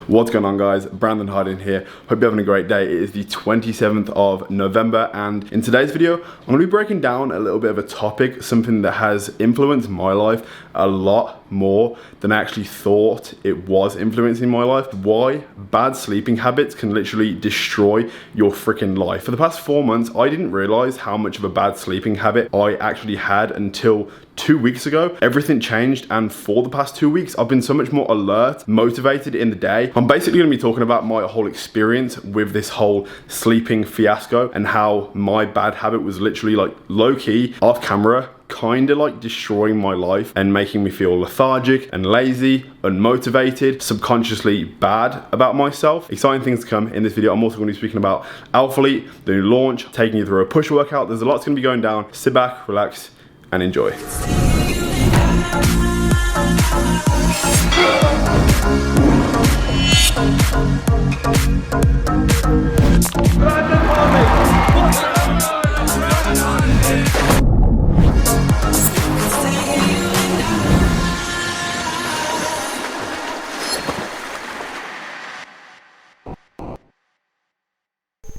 What's going on, guys? Brandon Harding here. Hope you're having a great day. It is the 27th of November, and in today's video, I'm going to be breaking down a little bit of a topic, something that has influenced my life a lot more than I actually thought it was influencing my life. Why bad sleeping habits can literally destroy your freaking life. For the past 4 months, I didn't realize how much of a bad sleeping habit I actually had until 2 weeks ago. Everything changed, and for the past 2 weeks, I've been so much more alert, motivated in the day. I'm basically gonna be talking about my whole experience with this whole sleeping fiasco and how my bad habit was literally like low-key, off camera, kind of like destroying my life and making me feel lethargic and lazy, unmotivated, subconsciously bad about myself. Exciting things to come in this video. I'm also going to be speaking about Alphalete, the new launch, taking you through a push workout. There's a lot going to be going down. Sit back, relax, and enjoy.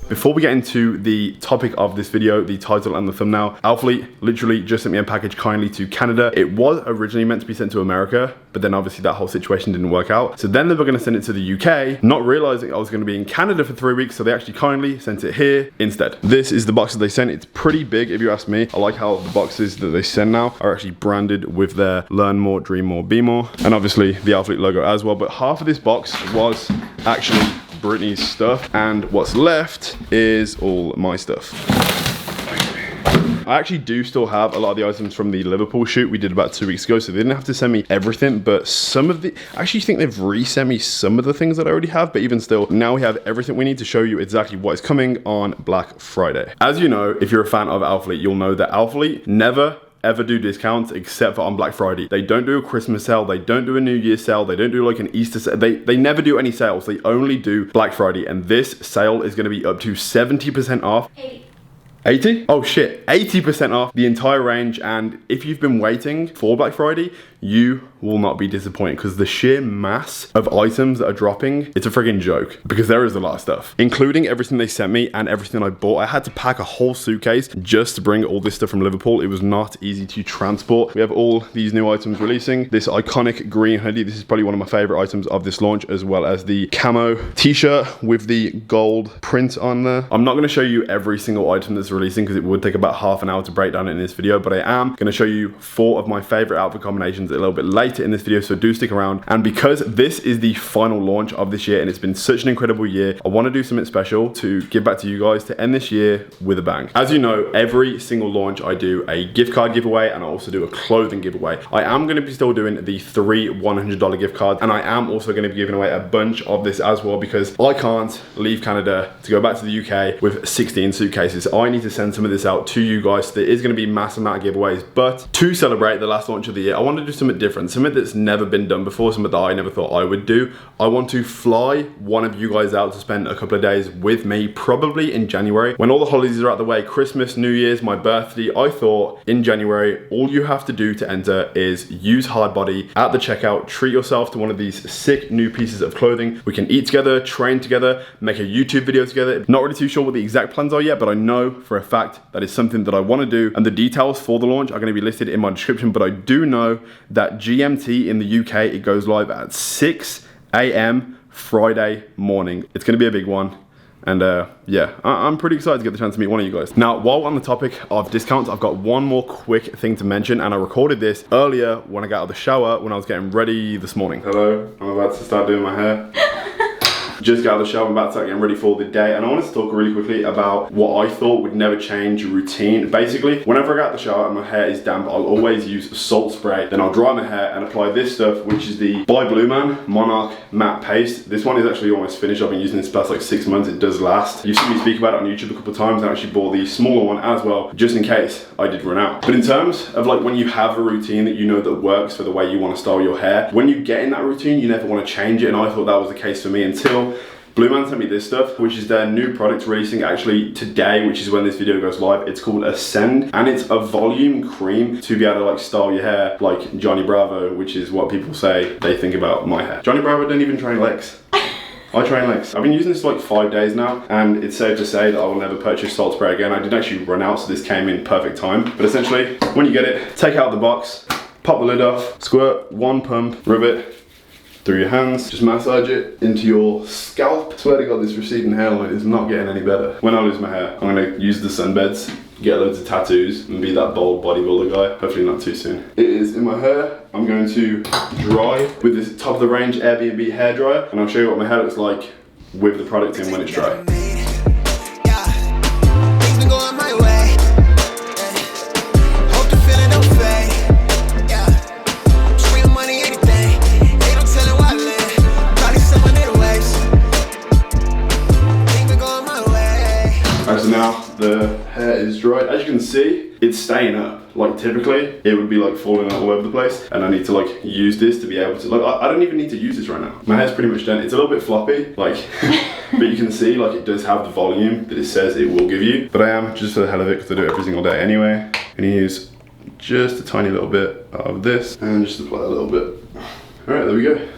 Before we get into the topic of this video, the title and the thumbnail, Alphalete literally just sent me a package kindly to Canada. It was originally meant to be sent to America, but then obviously that whole situation didn't work out. So then they were going to send it to the UK, not realizing I was going to be in Canada for 3 weeks, so they actually kindly sent it here instead. This is the box that they sent. It's pretty big if you ask me. I like how the boxes that they send now are actually branded with their Learn More, Dream More, Be More, and obviously the Alphalete logo as well. But half of this box was actually Brittany's stuff, and what's left is all my stuff. I actually do still have a lot of the items from the Liverpool shoot we did about 2 weeks ago, so they didn't have to send me everything, but some of the, I actually think they've resent me some of the things that I already have, but even still, now we have everything we need to show you exactly what is coming on Black Friday. As you know, if you're a fan of Alphalete, you'll know that Alphalete never ever do discounts except for on Black Friday. They don't do a Christmas sale, they don't do a New Year's sale, they don't do like an Easter sale, they never do any sales. They only do Black Friday, and this sale is going to be up to 70% off. 80? Oh shit, 80% off the entire range. And if you've been waiting for Black Friday, you will not be disappointed, because the sheer mass of items that are dropping, it's a friggin' joke, because there is a lot of stuff, including everything they sent me and everything I bought. I had to pack a whole suitcase just to bring all this stuff from Liverpool. It was not easy to transport. We have all these new items releasing. This iconic green hoodie, this is probably one of my favorite items of this launch, as well as the camo t-shirt with the gold print on there. I'm not gonna show you every single item that's releasing, because it would take about half an hour to break down it in this video, but I am gonna show you 4 of my favorite outfit combinations a little bit later in this video, so do stick around. And because this is the final launch of this year and it's been such an incredible year, I want to do something special to give back to you guys to end this year with a bang. As you know, every single launch I do a gift card giveaway, and I also do a clothing giveaway. I am going to be still doing the 3 $100 gift cards, and I am also going to be giving away a bunch of this as well, because I can't leave Canada to go back to the UK with 16 suitcases. I need to send some of this out to you guys. So there is going to be a massive amount of giveaways, but to celebrate the last launch of the year, I want to do something different, something that's never been done before, something that I never thought I would do. I want to fly one of you guys out to spend a couple of days with me, probably in January, when all the holidays are out the way, Christmas, New Year's, my birthday. I thought in January, all you have to do to enter is use Hardbody at the checkout, treat yourself to one of these sick new pieces of clothing. We can eat together, train together, make a YouTube video together. Not really too sure what the exact plans are yet, but I know for a fact that is something that I want to do, and the details for the launch are going to be listed in my description. But I do know that GMT in the UK, it goes live at 6 AM Friday morning. It's going to be a big one. And yeah, I'm pretty excited to get the chance to meet one of you guys. Now, while on the topic of discounts, I've got one more quick thing to mention, and I recorded this earlier when I got out of the shower when I was getting ready this morning. Hello, I'm about to start doing my hair. Just got out of the shower, I'm about to start getting ready for the day, and I wanted to talk really quickly about what I thought would never change routine. Basically, whenever I get out of the shower and my hair is damp, I'll always use salt spray. Then I'll dry my hair and apply this stuff, which is the by Blue Man Monarch Matte Paste. This one is actually almost finished. I've been using this for the past like 6 months. It does last. You've seen me speak about it on YouTube a couple of times, and I actually bought the smaller one as well, just in case I did run out. But in terms of like when you have a routine that you know that works for the way you want to style your hair, when you get in that routine, you never want to change it, and I thought that was the case for me until Blue Man sent me this stuff, which is their new product releasing actually today, which is when this video goes live. It's called Ascend, and it's a volume cream to be able to like style your hair like Johnny Bravo, which is what people say they think about my hair. Johnny Bravo didn't even train legs. I train legs. I've been using this for like 5 days now, and it's safe to say that I will never purchase salt spray again. I did actually run out, so this came in perfect time. But essentially, when you get it, take it out of the box, pop the lid off, squirt 1 pump, rub it through your hands, just massage it into your scalp. Swear to God, this receding hairline is not getting any better. When I lose my hair, I'm gonna use the sunbeds, get loads of tattoos, and be that bold bodybuilder guy. Hopefully not too soon. It is in my hair. I'm going to dry with this top of the range Airbnb hairdryer, and I'll show you what my hair looks like with the product in when it's dry. Alright, so now the hair is dry. As you can see, it's staying up. Like typically, it would be like falling all over the place, and I need to like use this to be able to, like, I don't even need to use this right now. My hair's pretty much done. It's a little bit floppy, like, but you can see like it does have the volume that it says it will give you. But I am, just for the hell of it, because I do it every single day anyway, gonna use just a tiny little bit of this and just apply a little bit. Alright, there we go.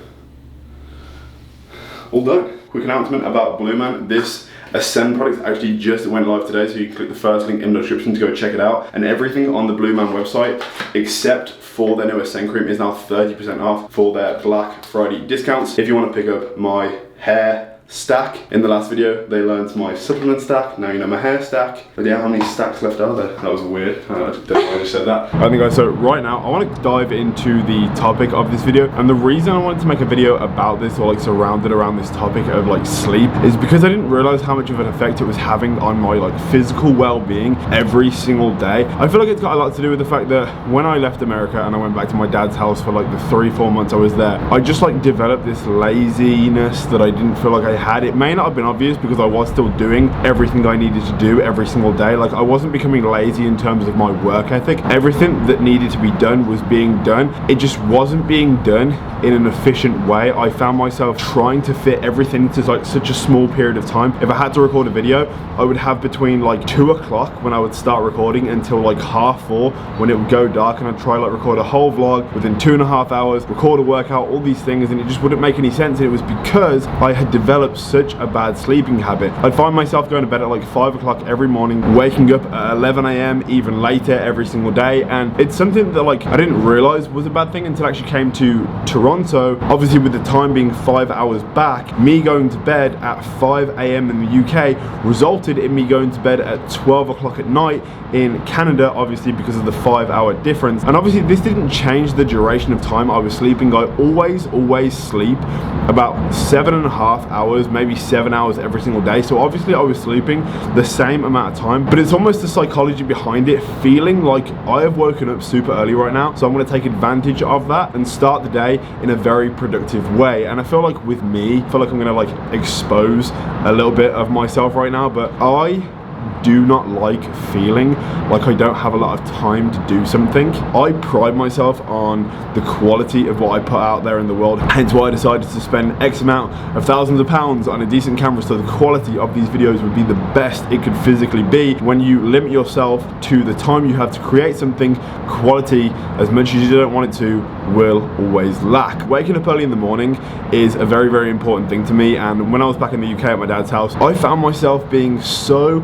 All done. Quick announcement about Blue Man. This Ascend product actually just went live today, so you can click the first link in the description to go check it out. And everything on the Blue Man website, except for their new Ascend cream, is now 30% off for their Black Friday discounts. If you want to pick up my hair stack, in the last video they learned my supplement stack, now you know my hair stack. But yeah, how many stacks left are there? That was weird. I just said that. I think guys, so right now I want to dive into the topic of this video, and the reason I wanted to make a video about this, or like surrounded around this topic of like sleep, is because I didn't realize how much of an effect it was having on my like physical well-being every single day. I feel like it's got a lot to do with the fact that when I left America and I went back to my dad's house for like the 3-4 months I was there, I just like developed this laziness that I didn't feel like I had. It may not have been obvious because I was still doing everything I needed to do every single day. Like, I wasn't becoming lazy in terms of my work ethic. Everything that needed to be done was being done. It just wasn't being done in an efficient way. I found myself trying to fit everything into like such a small period of time. If I had to record a video, I would have between like 2 o'clock when I would start recording until like 4:30 when it would go dark, and I'd try like record a whole vlog within 2.5 hours, record a workout, all these things, and it just wouldn't make any sense. And it was because I had developed such a bad sleeping habit. I'd find myself going to bed at like 5 o'clock every morning, waking up at 11 AM, even later every single day. And it's something that like I didn't realize was a bad thing until I actually came to Toronto. Obviously, with the time being 5 hours back, me going to bed at 5 AM in the UK resulted in me going to bed at 12 o'clock at night in Canada, obviously because of the 5-hour difference. And obviously this didn't change the duration of time I was sleeping. I always sleep about 7.5 hours, maybe 7 hours every single day. So obviously I was sleeping the same amount of time, but it's almost the psychology behind it, feeling like I have woken up super early right now, so I'm going to take advantage of that and start the day in a very productive way. And I feel like with me, I feel like I'm going to like expose a little bit of myself right now, but I do not like feeling like I don't have a lot of time to do something. I pride myself on the quality of what I put out there in the world, hence why I decided to spend X amount of thousands of pounds on a decent camera, so the quality of these videos would be the best it could physically be. When you limit yourself to the time you have to create something, quality, as much as you don't want it to, will always lack. Waking up early in the morning is a very important thing to me, and when I was back in the UK at my dad's house, I found myself being so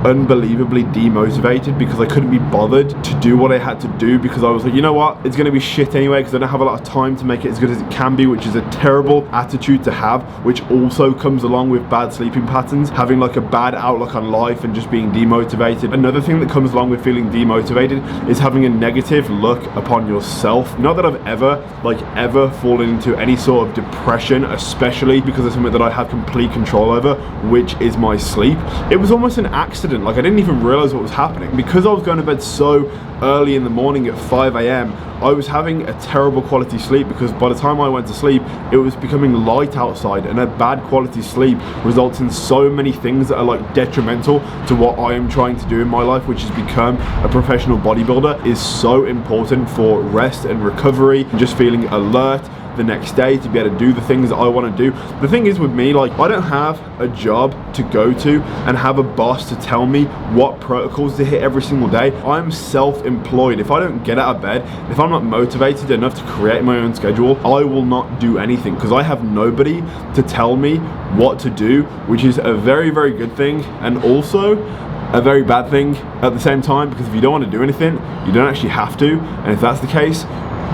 unbelievably demotivated because I couldn't be bothered to do what I had to do, because I was like, you know what, it's gonna be shit anyway because I don't have a lot of time to make it as good as it can be, which is a terrible attitude to have, which also comes along with bad sleeping patterns, having like a bad outlook on life and just being demotivated. Another thing that comes along with feeling demotivated is having a negative look upon yourself. Not that I've ever fallen into any sort of depression, especially because of something that I have complete control over, which is my sleep. It was almost an accident. Like, I didn't even realize what was happening because I was going to bed so early in the morning at 5 AM. I was having a terrible quality sleep because by the time I went to sleep, it was becoming light outside, and a bad quality sleep results in so many things that are like detrimental to what I am trying to do in my life, which is become a professional bodybuilder. Is so important for rest and recovery, and just feeling alert, the next day, to be able to do the things that I want to do. The thing is with me, like, I don't have a job to go to and have a boss to tell me what protocols to hit every single day. I'm self-employed. If I don't get out of bed, if I'm not motivated enough to create my own schedule, I will not do anything, because I have nobody to tell me what to do, which is a very, very good thing, and also a very bad thing at the same time, because if you don't want to do anything, you don't actually have to, and if that's the case,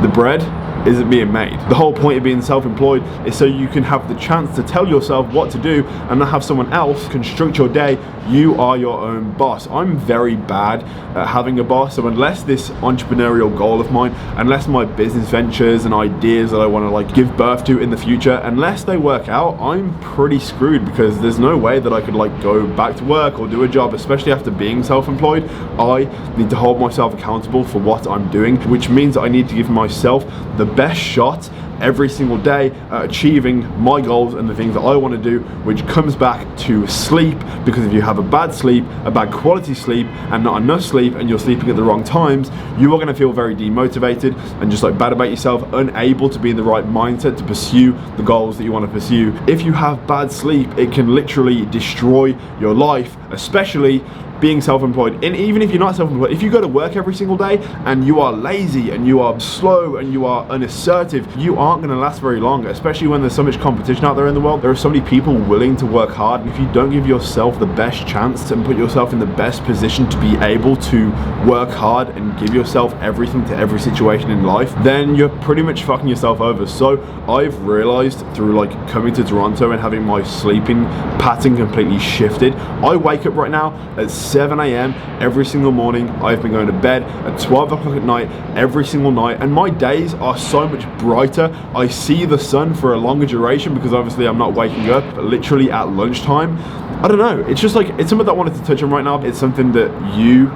the bread isn't being made. The whole point of being self-employed is so you can have the chance to tell yourself what to do and not have someone else construct your day. You are your own boss. I'm very bad at having a boss, so unless this entrepreneurial goal of mine, unless my business ventures and ideas that I want to like give birth to in the future, unless they work out, I'm pretty screwed, because there's no way that I could like go back to work or do a job, especially after being self-employed. I need to hold myself accountable for what I'm doing, which means that I need to give myself the best shot every single day at achieving my goals and the things that I want to do, which comes back to sleep, because if you have a bad sleep, a bad quality sleep, and not enough sleep, and you're sleeping at the wrong times, you are going to feel very demotivated and just like bad about yourself, unable to be in the right mindset to pursue the goals that you want to pursue. If you have bad sleep, it can literally destroy your life, especially being self-employed. And even if you're not self-employed, if you go to work every single day and you are lazy and you are slow and you are unassertive, you aren't going to last very long, especially when there's so much competition out there in the world. There are so many people willing to work hard, and if you don't give yourself the best chance and put yourself in the best position to be able to work hard and give yourself everything to every situation in life, then you're pretty much fucking yourself over. So I've realized through like coming to Toronto and having my sleeping pattern completely shifted, I wake up right now at 7 a.m. every single morning. I've been going to bed at 12 o'clock at night every single night, and my days are so much brighter. I see the sun for a longer duration because obviously I'm not waking up literally at lunchtime. I don't know, it's just like, it's something that I wanted to touch on right now. It's something that you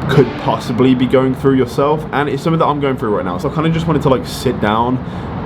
could possibly be going through yourself, and it's something that I'm going through right now. So I kind of just wanted to like sit down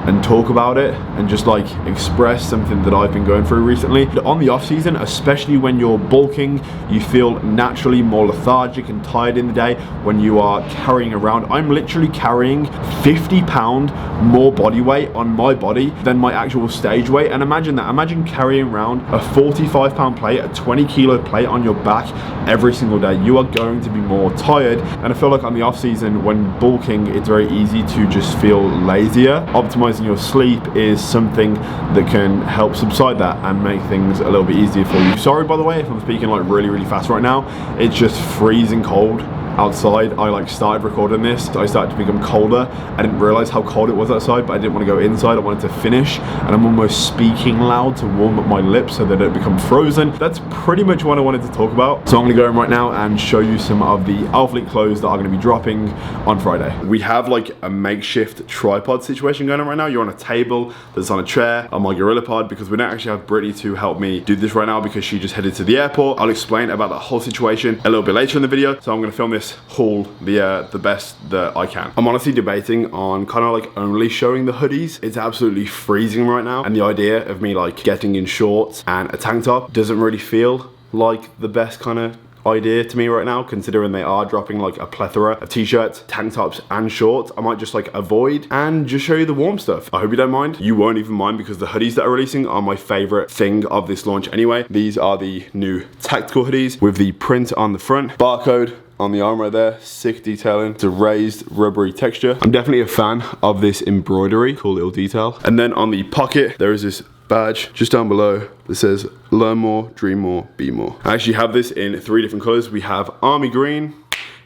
and talk about it and just like express something that I've been going through recently. On the off season, especially when you're bulking, you feel naturally more lethargic and tired in the day when you are carrying around. I'm literally carrying 50-pound more body weight on my body than my actual stage weight. And imagine that, imagine carrying around a 45-pound plate, a 20-kilo plate on your back every single day. You are going to be more tired, and I feel like on the off season when bulking, it's very easy to just feel lazier. Optimizing your sleep is something that can help subside that and make things a little bit easier for you. Sorry by the way if I'm speaking like really fast right now. It's just freezing cold outside. I like started recording this, I started to become colder. I didn't realize how cold it was outside, but I didn't want to go inside. I wanted to finish, and I'm almost speaking loud to warm up my lips so they don't become frozen. That's pretty much what I wanted to talk about. So I'm going to go in right now and show you some of the Alphalete clothes that are going to be dropping on Friday. We have like a makeshift tripod situation going on right now. You're on a table that's on a chair on my GorillaPod, because we don't actually have Brittany to help me do this right now because she just headed to the airport. I'll explain about that whole situation a little bit later in the video. So I'm going to film this haul the best that I can. I'm honestly debating on kind of like only showing the hoodies. It's absolutely freezing right now, and the idea of me like getting in shorts and a tank top doesn't really feel like the best kind of idea to me right now, considering they are dropping like a plethora of t-shirts, tank tops and shorts. I might just like avoid and just show you the warm stuff. I hope you don't mind. You won't even mind, because the hoodies that are releasing are my favorite thing of this launch anyway. These are the new tactical hoodies with the print on the front, barcode on the arm right there, sick detailing. It's a raised rubbery texture. I'm definitely a fan of this embroidery, cool little detail. And then on the pocket there is this badge just down below that says learn more, dream more, be more. I actually have this in 3 different colors. We have army green,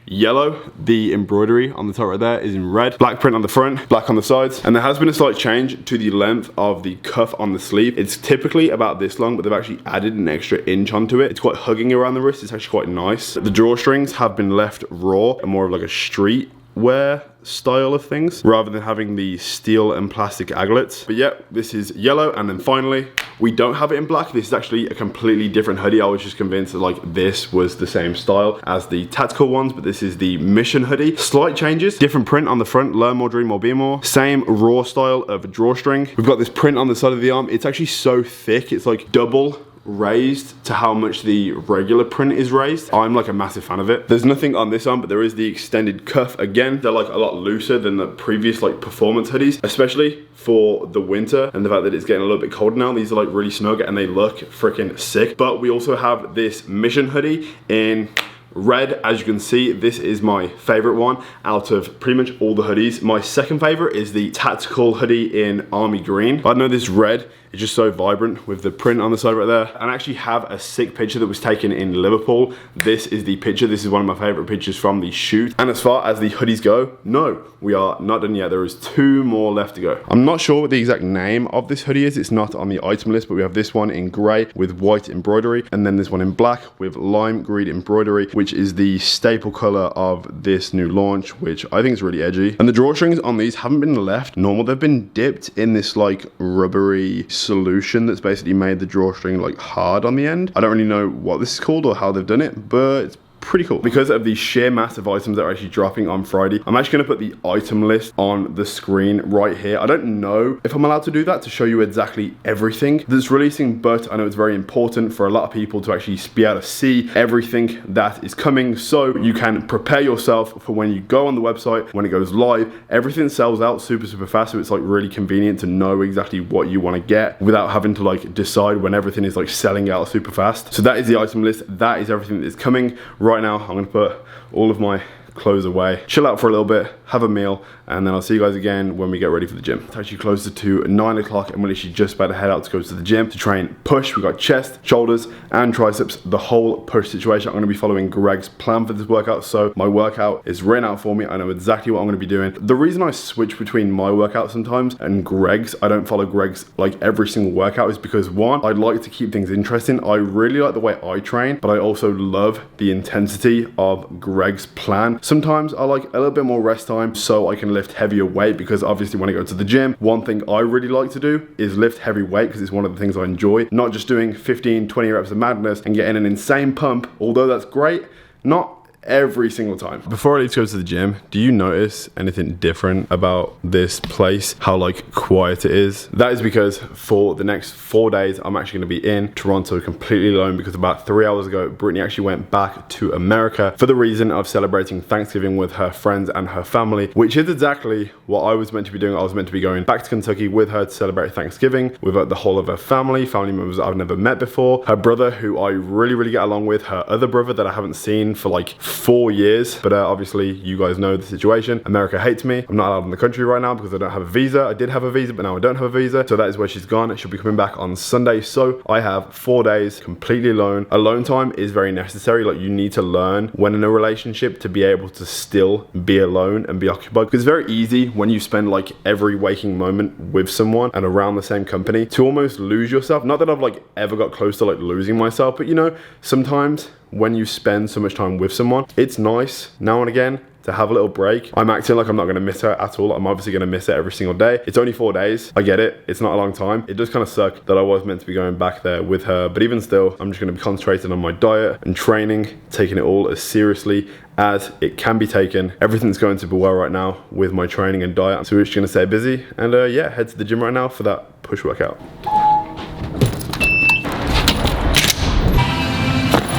yellow, the embroidery on the top right there is in red, black print on the front, black on the sides, and there has been a slight change to the length of the cuff on the sleeve. It's typically about this long, but they've actually added an extra inch onto it. It's quite hugging around the wrist. It's actually quite nice. The drawstrings have been left raw and more of like a street wear style of things, rather than having the steel and plastic aglets. But yeah, this is yellow. And then finally, we don't have it in black. This is actually a completely different hoodie. I was just convinced that like this was the same style as the tactical ones, but this is the mission hoodie. Slight changes, different print on the front, learn more, dream more, be more. Same raw style of drawstring. We've got this print on the side of the arm. It's actually so thick, it's like double raised to how much the regular print is raised. I'm like a massive fan of it. There's nothing on this arm, but there is the extended cuff. Again, they're like a lot looser than the previous like performance hoodies, especially for the winter and the fact that it's getting a little bit colder now. These are like really snug and they look freaking sick. But we also have this mission hoodie in red. As you can see, this is my favorite one out of pretty much all the hoodies. My second favorite is the tactical hoodie in army green. I know this red is just so vibrant with the print on the side right there. And I actually have a sick picture that was taken in Liverpool. This is the picture. This is one of my favorite pictures from the shoot. And as far as the hoodies go, no, we are not done yet. There is 2 more left to go. I'm not sure what the exact name of this hoodie is. It's not on the item list, but we have this one in gray with white embroidery, and then this one in black with lime green embroidery, which is the staple color of this new launch, which I think is really edgy. And the drawstrings on these haven't been left normal. They've been dipped in this like rubbery solution that's basically made the drawstring like hard on the end. I don't really know what this is called or how they've done it, but it's pretty cool. Because of the sheer mass of items that are actually dropping on Friday, I'm actually gonna put the item list on the screen right here. I don't know if I'm allowed to do that to show you exactly everything that's releasing, but I know it's very important for a lot of people to actually be able to see everything that is coming, so you can prepare yourself for when you go on the website, when it goes live. Everything sells out super fast, so it's like really convenient to know exactly what you want to get without having to like decide when everything is like selling out super fast. So that is the item list. That is everything that is coming. Right now, I'm gonna put all of my clothes away, chill out for a little bit, have a meal, and then I'll see you guys again when we get ready for the gym. It's actually closer to 9 o'clock and we're literally just about to head out to go to the gym to train push. We've got chest, shoulders, and triceps, the whole push situation. I'm gonna be following Greg's plan for this workout, so my workout is written out for me. I know exactly what I'm gonna be doing. The reason I switch between my workout sometimes and Greg's, I don't follow Greg's like every single workout, is because one, I'd like to keep things interesting. I really like the way I train, but I also love the intensity of Greg's plan. Sometimes I like a little bit more rest time so I can lift heavier weight, because obviously when I go to the gym, one thing I really like to do is lift heavy weight because it's one of the things I enjoy. Not just doing 15-20 reps of madness and getting an insane pump, although that's great, not every single time. Before I leave to go to the gym, do you notice anything different about this place? How like quiet it is? That is because for the next 4 days, I'm actually gonna be in Toronto completely alone, because about 3 hours ago, Brittany actually went back to America for the reason of celebrating Thanksgiving with her friends and her family, which is exactly what I was meant to be doing. I was meant to be going back to Kentucky with her to celebrate Thanksgiving with the whole of her family members that I've never met before, her brother, who I really get along with, her other brother that I haven't seen for like 4 years, but obviously you guys know the situation. America hates me. I'm not allowed in the country right now because I don't have a visa. I did have a visa, but now I don't have a visa, so that is where she's gone. She'll be coming back on Sunday, so I have 4 days completely alone. Alone time is very necessary. Like, you need to learn when in a relationship to be able to still be alone and be occupied, because it's very easy when you spend like every waking moment with someone and around the same company to almost lose yourself. Not that I've like ever got close to like losing myself, but you know, sometimes when you spend so much time with someone, it's nice now and again to have a little break. I'm acting like I'm not gonna miss her at all. I'm obviously gonna miss it every single day. It's only 4 days. I get it. It's not a long time. It does kind of suck that I was meant to be going back there with her, but even still, I'm just gonna be concentrating on my diet and training, taking it all as seriously as it can be taken. Everything's going super well right now with my training and diet. So we're just gonna stay busy and yeah, head to the gym right now for that push workout.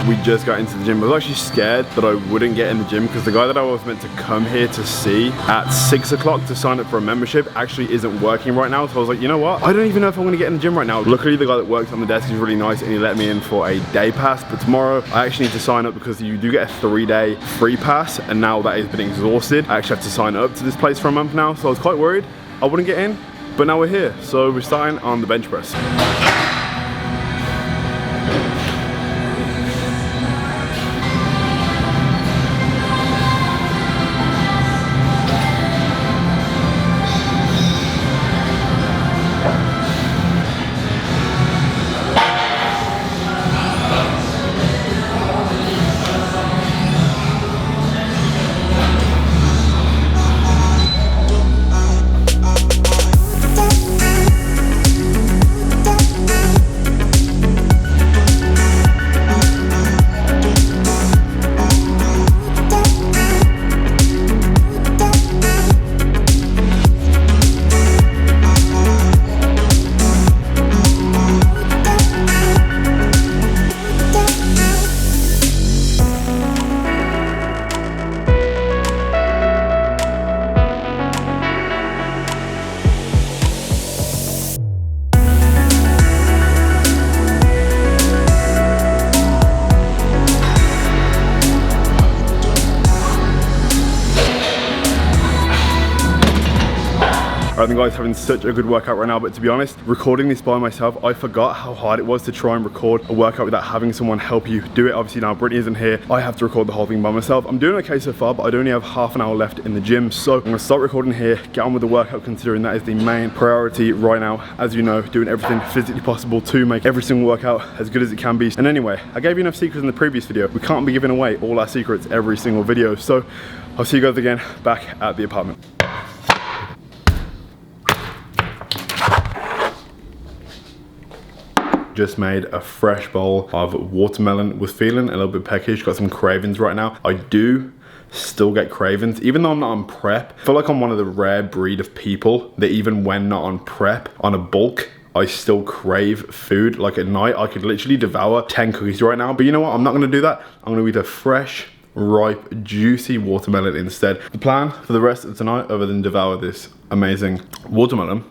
We just got into the gym. I was actually scared that I wouldn't get in the gym because the guy that I was meant to come here to see at 6 o'clock to sign up for a membership actually isn't working right now. So I was like, you know what? I don't even know if I'm gonna get in the gym right now. Luckily, the guy that works on the desk is really nice and he let me in for a day pass. But tomorrow, I actually need to sign up because you do get a 3-day free pass, and now that has been exhausted. I actually have to sign up to this place for a month now. So I was quite worried I wouldn't get in, but now we're here. So we're starting on the bench press. I think guys having such a good workout right now, but to be honest, recording this by myself, I forgot how hard it was to try and record a workout without having someone help you do it. Obviously now Brittany isn't here, I have to record the whole thing by myself. I'm doing okay so far, but I only have half an hour left in the gym, so I'm gonna start recording here, get on with the workout, considering that is the main priority right now. As you know, doing everything physically possible to make every single workout as good as it can be. And anyway, I gave you enough secrets in the previous video. We can't be giving away all our secrets every single video, so I'll see you guys again back at the apartment. Just made a fresh bowl of watermelon. Was feeling a little bit peckish, got some cravings right now. I do still get cravings, even though I'm not on prep. I feel like I'm one of the rare breed of people that even when not on prep, on a bulk, I still crave food. Like at night, I could literally devour 10 cookies right now. But you know what? I'm not gonna do that. I'm gonna eat a fresh, ripe, juicy watermelon instead. The plan for the rest of tonight, other than devour this amazing watermelon,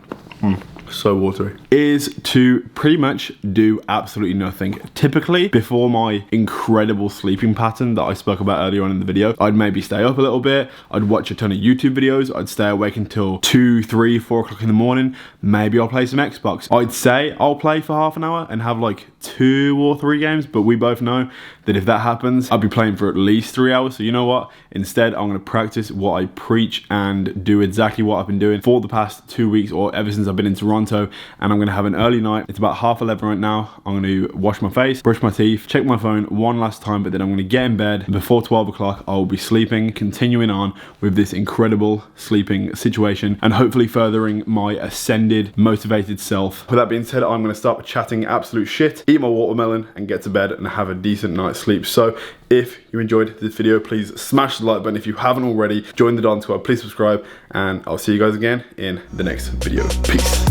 so watery, is to pretty much do absolutely nothing. Typically, before my incredible sleeping pattern that I spoke about earlier on in the video, I'd maybe stay up a little bit, I'd watch a ton of YouTube videos, I'd stay awake until 2, 3, 4 o'clock in the morning, maybe I'll play some Xbox. I'd say I'll play for half an hour and have like 2 or 3 games, but we both know that if that happens, I'll be playing for at least 3 hours. So you know what? Instead, I'm gonna practice what I preach and do exactly what I've been doing for the past 2 weeks, or ever since I've been in Toronto, and I'm gonna have an early night. It's about 11:30 right now. I'm gonna wash my face, brush my teeth, check my phone one last time, but then I'm gonna get in bed. Before 12 o'clock, I'll be sleeping, continuing on with this incredible sleeping situation, and hopefully furthering my ascended, motivated self. With that being said, I'm gonna stop chatting absolute shit, eat my watermelon, and get to bed and have a decent night's sleep. So if you enjoyed this video, please smash the like button. If you haven't already, join the Don Squad, please subscribe, and I'll see you guys again in the next video. Peace.